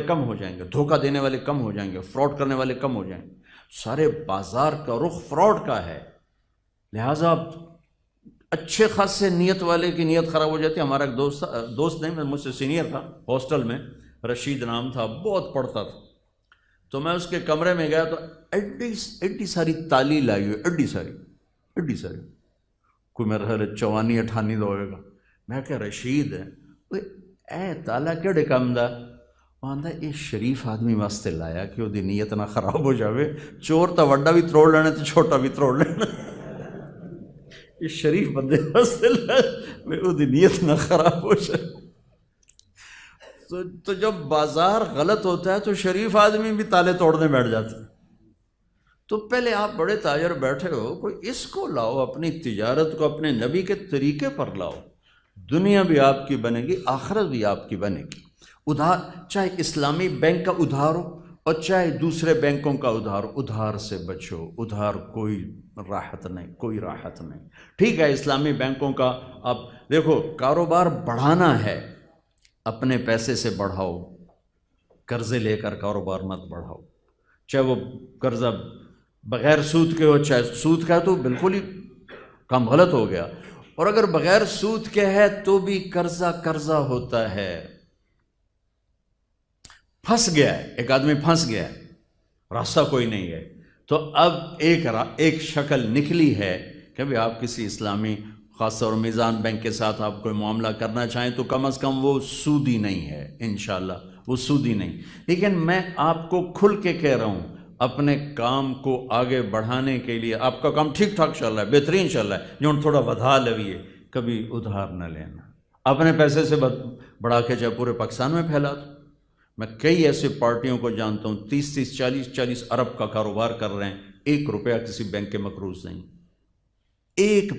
کم ہو جائیں گے، دھوکہ دینے والے کم ہو جائیں گے، فراڈ کرنے والے کم ہو جائیں گے۔ سارے بازار کا رخ فراڈ کا ہے، لہٰذا اچھے خاصے نیت والے کی نیت خراب ہو جاتی ہے۔ ہمارا ایک دوست نہیں، مجھ سے سینئر تھا ہاسٹل میں، رشید نام تھا، بہت پڑھتا تھا، تو میں اس کے کمرے میں گیا تو ایڈی ساری تالی لائی ہوئی، ایڈی ساری، کوئی میرا خیال 54-58 ہوئے گا۔ میں کہ رشید اے تالا کہڑے کام دا؟ وہ آندا یہ شریف آدمی واسطے لایا کہ وہ دی نیت نہ خراب ہو جاوے، چور تا وڈا بھی تروڑ لینا تو چھوٹا بھی تروڑ لینا، یہ شریف بندے واسطے لایا وہ دی نیت نہ خراب ہو جائے۔ تو جب بازار غلط ہوتا ہے تو شریف آدمی بھی تالے توڑنے بیٹھ جاتا ہے۔ تو پہلے آپ بڑے تاجر بیٹھے ہو، کوئی اس کو لاؤ، اپنی تجارت کو اپنے نبی کے طریقے پر لاؤ، دنیا بھی آپ کی بنے گی، آخرت بھی آپ کی بنے گی۔ ادھار، چاہے اسلامی بینک کا ادھار ہو اور چاہے دوسرے بینکوں کا ادھار ہو، ادھار سے بچو، ادھار کوئی راحت نہیں۔ ٹھیک ہے اسلامی بینکوں کا، اب دیکھو کاروبار بڑھانا ہے، اپنے پیسے سے بڑھاؤ، قرضے لے کر کاروبار مت بڑھاؤ، چاہے وہ قرضہ بغیر سود کے ہو، چاہے سود کا ہے تو بالکل ہی کام غلط ہو گیا، اور اگر بغیر سود کے ہے تو بھی قرضہ ہوتا ہے۔ پھنس گیا ہے ایک آدمی، پھنس گیا ہے، راستہ کوئی نہیں ہے، تو اب ایک شکل نکلی ہے کہ بھی آپ کسی اسلامی خاص طور میزان بینک کے ساتھ آپ کوئی معاملہ کرنا چاہیں تو کم از کم وہ سودی نہیں ہے، انشاءاللہ وہ سودی نہیں۔ لیکن میں آپ کو کھل کے کہہ رہا ہوں، اپنے کام کو آگے بڑھانے کے لیے، آپ کا کام ٹھیک ٹھاک چل رہا ہے، بہترین چل رہا ہے، جو تھوڑا ودھا لویے، کبھی ادھار نہ لینا، اپنے پیسے سے بڑھا کے چاہے پورے پاکستان میں پھیلا دو۔ میں کئی ایسے پارٹیوں کو جانتا ہوں 30 40 ارب کا کاروبار کر رہے ہیں، 1 روپیہ کسی بینک کے مقروض نہیں، ایک